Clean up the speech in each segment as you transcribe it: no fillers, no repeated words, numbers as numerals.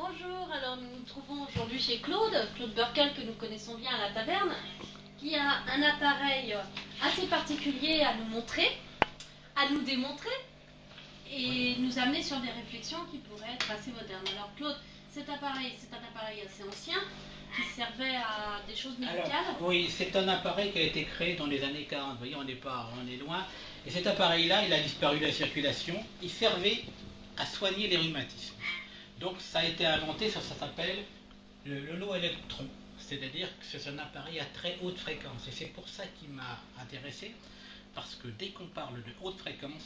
Bonjour, alors nous nous trouvons aujourd'hui chez Claude Burkel, que nous connaissons bien à la taverne, qui a un appareil assez particulier à nous montrer, à nous démontrer et nous amener sur des réflexions qui pourraient être assez modernes. Alors Claude, cet appareil, c'est un appareil assez ancien qui servait à des choses médicales. Alors, oui, c'est un appareil qui a été créé dans les années 40, vous voyez, on est loin. Et cet appareil-là, il a disparu de la circulation, il servait à soigner les rhumatismes. Donc ça a été inventé, ça s'appelle le low électron, c'est-à-dire que c'est un appareil à très haute fréquence. Et c'est pour ça qu'il m'a intéressé, parce que dès qu'on parle de haute fréquence,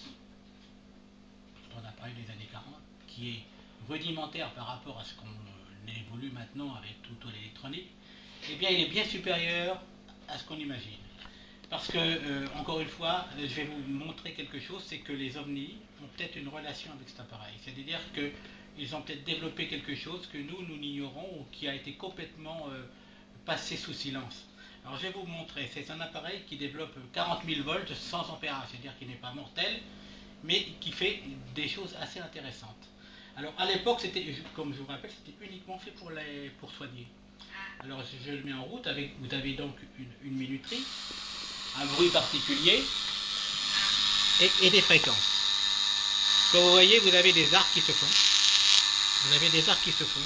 c'est un appareil des années 40, qui est rudimentaire par rapport à ce qu'on évolue maintenant avec tout l'électronique, eh bien il est bien supérieur à ce qu'on imagine. Parce que, encore une fois, je vais vous montrer quelque chose, c'est que les ovnis ont peut-être une relation avec cet appareil. C'est-à-dire qu'ils ont peut-être développé quelque chose que nous n'ignorons ou qui a été complètement passé sous silence. Alors je vais vous montrer, c'est un appareil qui développe 40 000 volts sans ampérage, c'est-à-dire qu'il n'est pas mortel, mais qui fait des choses assez intéressantes. Alors à l'époque, c'était, comme je vous rappelle, c'était uniquement fait pour soigner. Alors je le mets en route, vous avez donc une minuterie, un bruit particulier et des fréquences. Comme vous voyez, vous avez des arcs qui se font. Vous avez des arcs qui se font.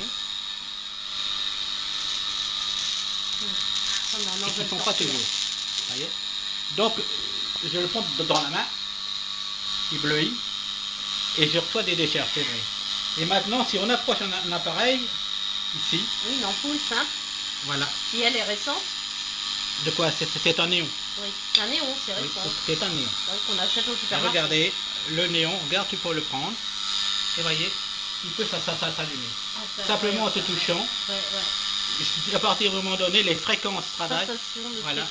Et qui ne sont pas toujours. Voyez. Donc, je le prends dans la main, il bleuit, et je reçois des décharges, c'est vrai. Et maintenant, si on approche un appareil, ici. Oui, une ampoule simple. Voilà. Si elle est récente. De quoi? C'est un néon. Oui, c'est un néon, c'est récent. Oui, c'est un néon. Oui, qu'on achète au supermarché. Regardez, le néon, regarde, tu peux le prendre. Et voyez, il peut s'allumer. Simplement en se touchant. À partir du moment donné, les fréquences travaillent. Voilà.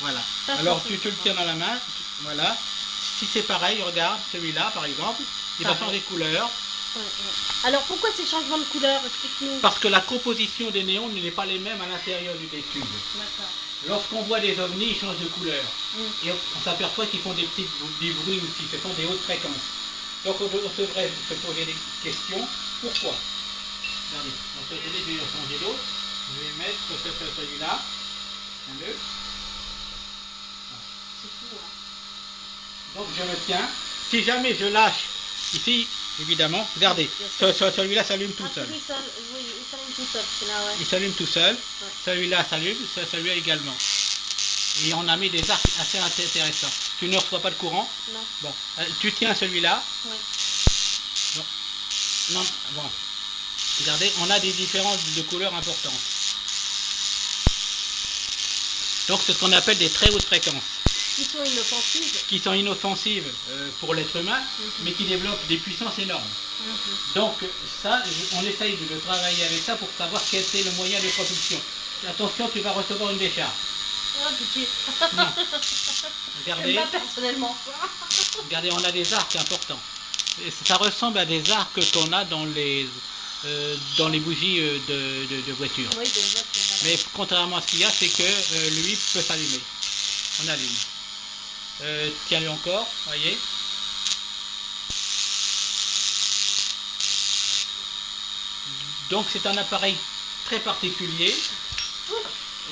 Voilà. Alors tu le tiens dans la main. Voilà. Si c'est pareil, regarde celui-là par exemple, il va changer de couleur. Alors pourquoi ces changements de couleur? Explique-nous. Parce que la composition des néons n'est pas les mêmes à l'intérieur du tube. Lorsqu'on voit des ovnis, ils changent de couleur. Et on s'aperçoit qu'ils font des bruits aussi, ce sont des hautes fréquences. Donc on devrait se poser des questions. Pourquoi? Regardez, je vais changer d'eau. Je vais mettre celui-là. C'est tout, hein. Donc je le tiens. Si jamais je lâche ici, évidemment, regardez, celui-là s'allume tout seul. Oui, il s'allume tout seul. Il s'allume tout seul. Ouais. Celui-là s'allume, celui-là également. Et on a mis des arcs assez intéressants. Tu ne reçois pas de courant? Non. Bon, tu tiens celui-là. Oui. Bon. Non, bon. Regardez, on a des différences de couleurs importantes. Donc c'est ce qu'on appelle des très hautes fréquences. Qui sont inoffensives. Qui sont inoffensives pour l'être humain, mais qui développent des puissances énormes. Donc ça, on essaye de travailler avec ça pour savoir quel est le moyen de propulsion. Attention, tu vas recevoir une décharge. Oh, pitié. Non. Regardez. Pas personnellement. Regardez, on a des arcs importants. Et ça ressemble à des arcs qu'on a dans les bougies de voiture. Oui, de voiture, voilà. Mais contrairement à ce qu'il y a, c'est que lui peut s'allumer. On allume. Tiens-le encore, voyez. Donc c'est un appareil très particulier.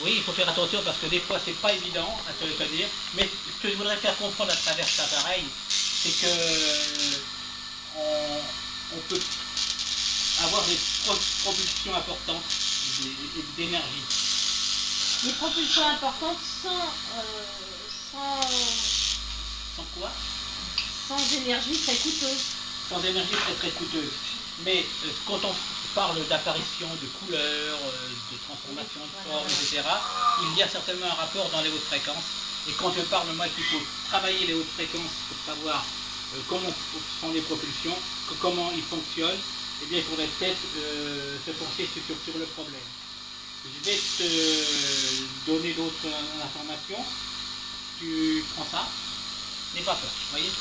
Oui, il faut faire attention parce que des fois c'est pas évident à te tenir. Mais ce que je voudrais faire comprendre à travers cet appareil, c'est que on peut avoir des propulsions importantes d'énergie. Des propulsions importantes sans quoi? Sans énergie très coûteuse. Sans énergie très coûteuse. Mais quand on parle d'apparition de couleurs, de transformation de forme, etc., il y a certainement un rapport dans les hautes fréquences. Et quand je parle, moi, qu'il faut travailler les hautes fréquences pour savoir comment sont les propulsions, comment ils fonctionnent, eh bien, il faudrait peut-être se pencher sur le problème. Je vais te donner d'autres informations. Tu prends ça. N'aie pas peur, vous voyez?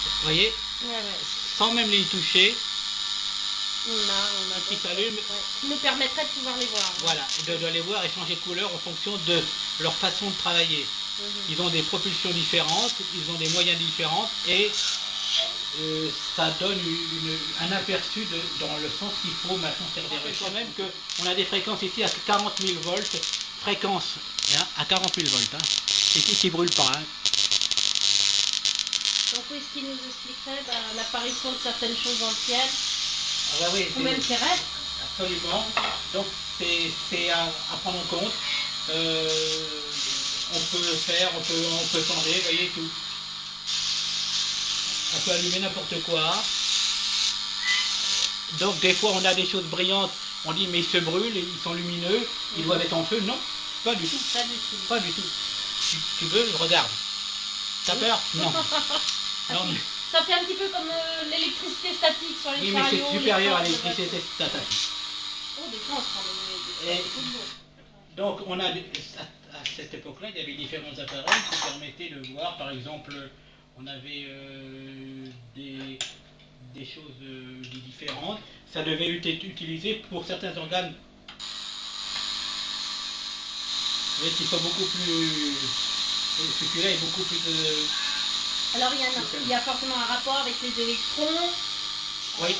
Vous voyez? Sans même les toucher. Qui s'allument. Qui nous permettrait de pouvoir les voir. Voilà, de les voir et changer de couleur en fonction de leur façon de travailler. Ils ont des propulsions différentes, ils ont des moyens différents et ça donne un aperçu dans le sens qu'il faut maintenant faire des recherches. Quand même qu'on a des fréquences ici à 40 000 volts, fréquence hein, à 40 000 volts, hein, qui ne brûle pas. Hein. Donc oui, ce qui nous expliquerait l'apparition de certaines choses dans le ciel, Ah bah oui, ou même terrestres. Absolument. Donc c'est à prendre en compte. On peut le faire, on peut changer, vous voyez tout. On peut allumer n'importe quoi. Donc des fois on a des choses brillantes, on dit mais ils se brûlent, ils sont lumineux, ils doivent être en feu. Non, pas du tout. Pas du tout. Pas du tout. Tu veux, regarde. T'as peur? Non. Non mais... Ça fait un petit peu comme l'électricité statique sur les chariots. Oui, mais c'est supérieur à l'électricité statique. Oh, des fois on se rend des donc on a, à cette époque-là, il y avait différents appareils qui permettaient de voir, par exemple, on avait des choses différentes. Ça devait être utilisé pour certains organes. Vous voyez, qui sont beaucoup plus... Celui-là est beaucoup plus... Alors il y a forcément un rapport avec les électrons. Oui.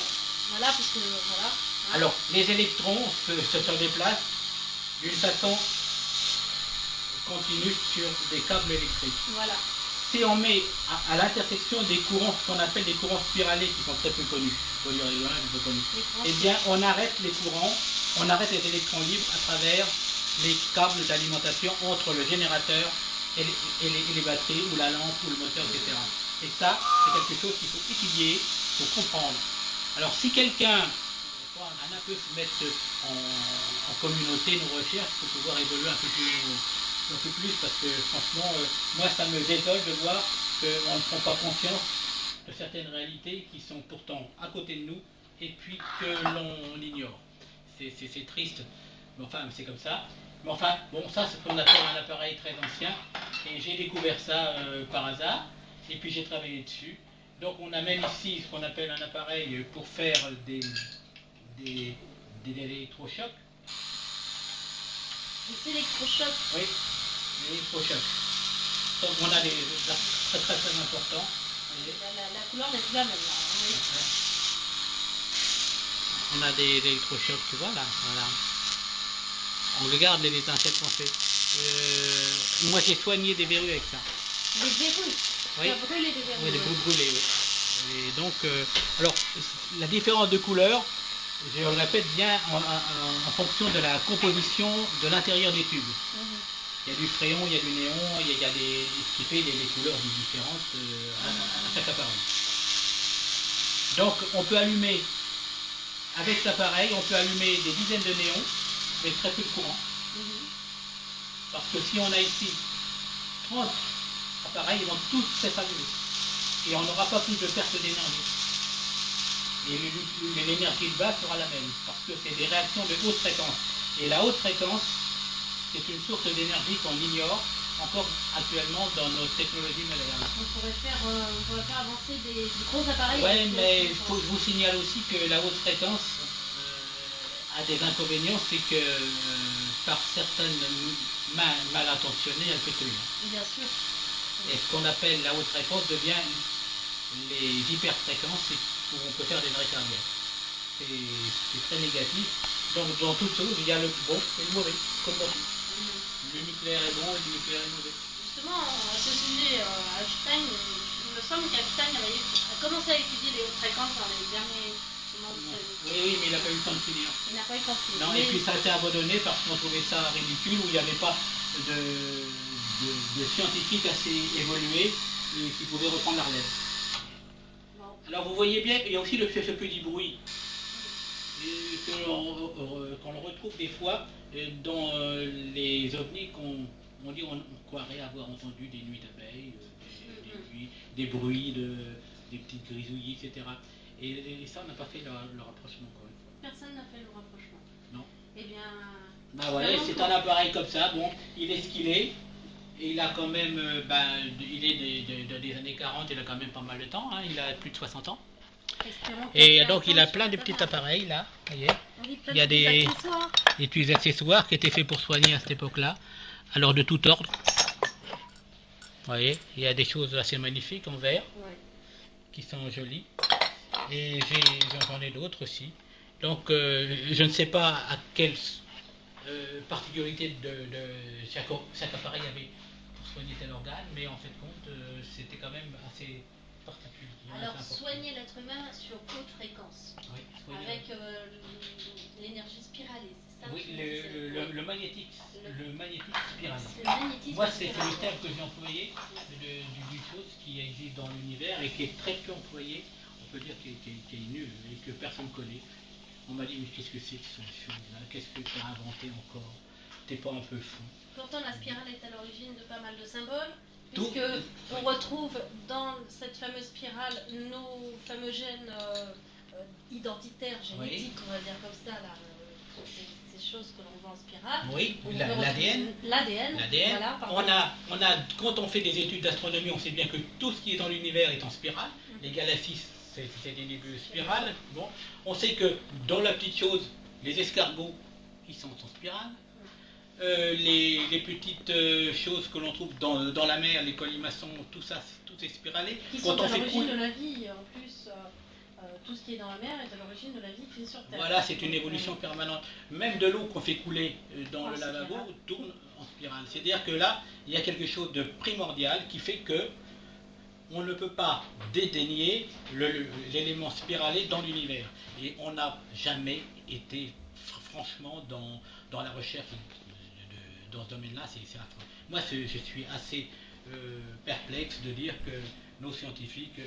Voilà, puisque... Voilà. Hein. Alors, les électrons se déplacent d'une façon continue sur des câbles électriques. Voilà. Si on met à l'intersection des courants, ce qu'on appelle des courants spiralés, qui sont très peu connus, eh bien on arrête les courants, on arrête les électrons libres à travers les câbles d'alimentation entre le générateur et les batteries, ou la lampe, ou le moteur, etc. Et ça, c'est quelque chose qu'il faut étudier, il faut comprendre. Alors si quelqu'un peut se mettre en communauté nos recherches pour pouvoir évoluer un peu plus parce que franchement, moi ça me désole de voir qu'on ne prend pas conscience de certaines réalités qui sont pourtant à côté de nous et puis que l'on ignore. C'est triste, mais enfin c'est comme ça. Mais enfin, bon, ça c'est ce qu'on appelle un appareil très ancien et j'ai découvert ça par hasard et puis j'ai travaillé dessus. Donc on a même ici ce qu'on appelle un appareil pour faire des électrochocs. Des électrochocs? Oui, des électrochocs. Donc on a des très très très importants. La couleur n'est plus la même là. Oui. On a des électrochocs, tu vois là. Voilà. On regarde les étincelles qu'on fait. Moi j'ai soigné des verrues avec ça. Des verrues? Oui. Tu as brûlé des verrues? Oui, des brûlés, oui. Et donc, alors, la différence de couleur, je le répète bien, en fonction de la composition de l'intérieur des tubes. Il y a du fréon, il y a du néon, il y a ce qui fait les couleurs différentes à chaque appareil. Donc, on peut allumer, avec cet appareil, on peut allumer des dizaines de néons, mais très peu de courant. Parce que si on a ici 30 appareils, ils vont tous s'allumer. Et on n'aura pas plus de perte d'énergie. Et l'énergie de base sera la même, parce que c'est des réactions de haute fréquence. Et la haute fréquence, c'est une source d'énergie qu'on ignore encore actuellement dans nos technologies modernes. On pourrait faire avancer des gros appareils. Oui, mais je vous signale aussi que la haute fréquence a des inconvénients, c'est que par certaines mal intentionnées, elle peut tuer. Bien sûr. Et ce qu'on appelle la haute fréquence devient les hyperfréquences où on peut faire des arrêts cardiaques. C'est très négatif. Donc dans toute chose, il y a le bon et le mauvais, comme dans tout. Le nucléaire est bon et le nucléaire est mauvais. Justement, à ce sujet, Einstein, il me semble qu'Einstein a commencé à étudier les hautes fréquences dans les derniers moments de sa vie. Oui, mais il n'a pas eu le temps de finir. Il n'a pas eu le temps de finir. Non, et puis ça a été abandonné parce qu'on trouvait ça ridicule, où il n'y avait pas de scientifiques assez évolués et qui pouvaient reprendre la relève. Bon. Alors vous voyez bien, il y a aussi ce petit bruit qu'on retrouve des fois dans les ovnis qu'on dit on croirait avoir entendu des nuits d'abeilles, des bruits, des petites grisouillis, etc. Et ça, on n'a pas fait le rapprochement encore une fois. Personne n'a fait le rapprochement. Non. Eh bien... Ben voilà, c'est un appareil comme ça, bon, il est ce qu'il est. Et il a quand même, il est des années 40, il a quand même pas mal de temps, hein, il a plus de 60 ans. Et donc il a plein de petits appareils là, vous voyez. Il y a des petits accessoires qui étaient faits pour soigner à cette époque-là, alors de tout ordre. Vous voyez, il y a des choses assez magnifiques en verre. qui sont jolies. Et j'en ai d'autres aussi. Donc je ne sais pas à quelle particularité de chaque appareil avait pour soigner tel organe, mais en fait compte, c'était quand même assez particulier. Alors, assez important. soigner l'être humain sur haute fréquence, Oui, avec l'énergie spiralée, c'est ça? oui, tu me disais. le magnétique, le magnétique spiralé. Le magnétisme Moi, c'est spiralé. le terme que j'ai employé d'une chose qui existe dans l'univers et qui est très peu employé. On peut dire qui est nul et que personne ne connaît. On m'a dit, mais qu'est-ce que c'est que cette chose-là? Qu'est-ce que tu as inventé encore? T'es pas un peu fou? Pourtant, la spirale est à l'origine de pas mal de symboles, Tout, puisque on retrouve dans cette fameuse spirale nos fameux gènes identitaires, génétiques, on va dire comme ça, là, ces choses que l'on voit en spirale. oui, On peut l'ADN. retrouver l'ADN. Voilà, Quand on fait des études d'astronomie, on sait bien que tout ce qui est dans l'univers est en spirale. Les galaxies, c'est des nébuleuses spirales. Bon. On sait que dans la petite chose, les escargots, ils sont en spirale. Les petites choses que l'on trouve dans la mer, les colimaçons, tout ça, tout est spiralé. Qui Quand sont on à fait l'origine couler, de la vie, en plus. Tout ce qui est dans la mer est à l'origine de la vie qui est sur Terre. voilà, c'est une évolution permanente. Même de l'eau qu'on fait couler dans En le lavabo spirale. tourne en spirale. C'est-à-dire que là, il y a quelque chose de primordial qui fait que on ne peut pas dédaigner l'élément spiralé dans l'univers. Et on n'a jamais été franchement dans la recherche dans ce domaine-là. C'est affreux. Moi, je suis assez perplexe de dire que nos scientifiques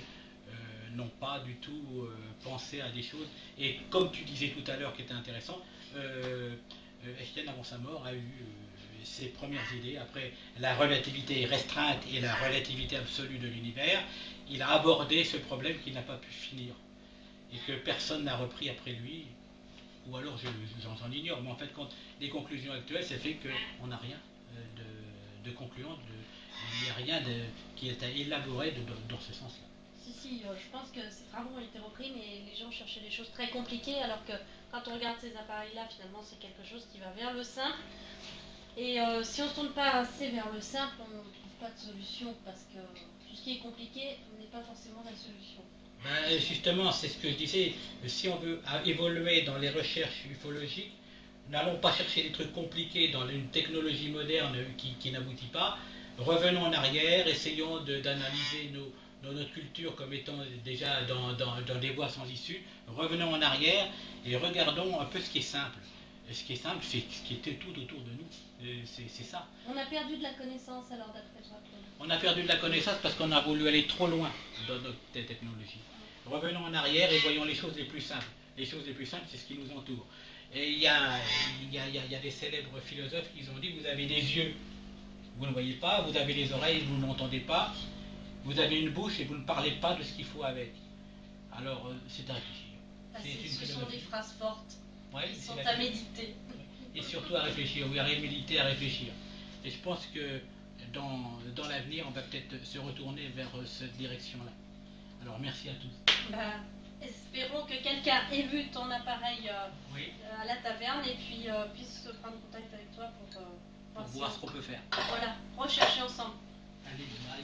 n'ont pas du tout pensé à des choses. Et comme tu disais tout à l'heure, qui était intéressant, Einstein, avant sa mort, a eu ses premières idées. Après la relativité restreinte et la relativité absolue de l'univers, il a abordé ce problème qui n'a pas pu finir. Et que personne n'a repris après lui. Ou alors j'en ignore, mais en fait, quand les conclusions actuelles, c'est fait qu'on n'a rien de concluant, il n'y a rien qui est à élaborer dans ce sens-là. Si, je pense que ces travaux ont été repris, mais les gens cherchaient des choses très compliquées, alors que quand on regarde ces appareils-là, finalement, c'est quelque chose qui va vers le simple. Et si on ne se tourne pas assez vers le simple, on ne trouve pas de solution, parce que tout ce qui est compliqué n'est pas forcément la solution. Ben, justement, c'est ce que je disais, si on veut évoluer dans les recherches ufologiques, n'allons pas chercher des trucs compliqués dans une technologie moderne qui n'aboutit pas. Revenons en arrière, essayons d'analyser notre culture comme étant déjà dans des voies sans issue. Revenons en arrière et regardons un peu ce qui est simple. Et ce qui est simple, c'est ce qui était tout autour de nous. C'est ça. On a perdu de la connaissance alors, d'après toi, Claude? On a perdu de la connaissance parce qu'on a voulu aller trop loin dans notre technologie. Revenons en arrière et voyons les choses les plus simples. Les choses les plus simples, c'est ce qui nous entoure. Et il y a des célèbres philosophes qui ont dit, vous avez des yeux, vous ne voyez pas, vous avez les oreilles, vous n'entendez pas, vous avez une bouche et vous ne parlez pas de ce qu'il faut avec. Alors, c'est à réfléchir. Ce sont des phrases fortes qui sont la à méditer. Et surtout à réfléchir, oui, à méditer, à réfléchir. Et je pense que dans l'avenir, on va peut-être se retourner vers cette direction-là. Alors, merci à tous. Espérons que quelqu'un ait vu ton appareil Oui, à la taverne et puis puisse prendre contact avec toi pour pour voir ce qu'on peut faire. Voilà, rechercher ensemble. Allez, bye.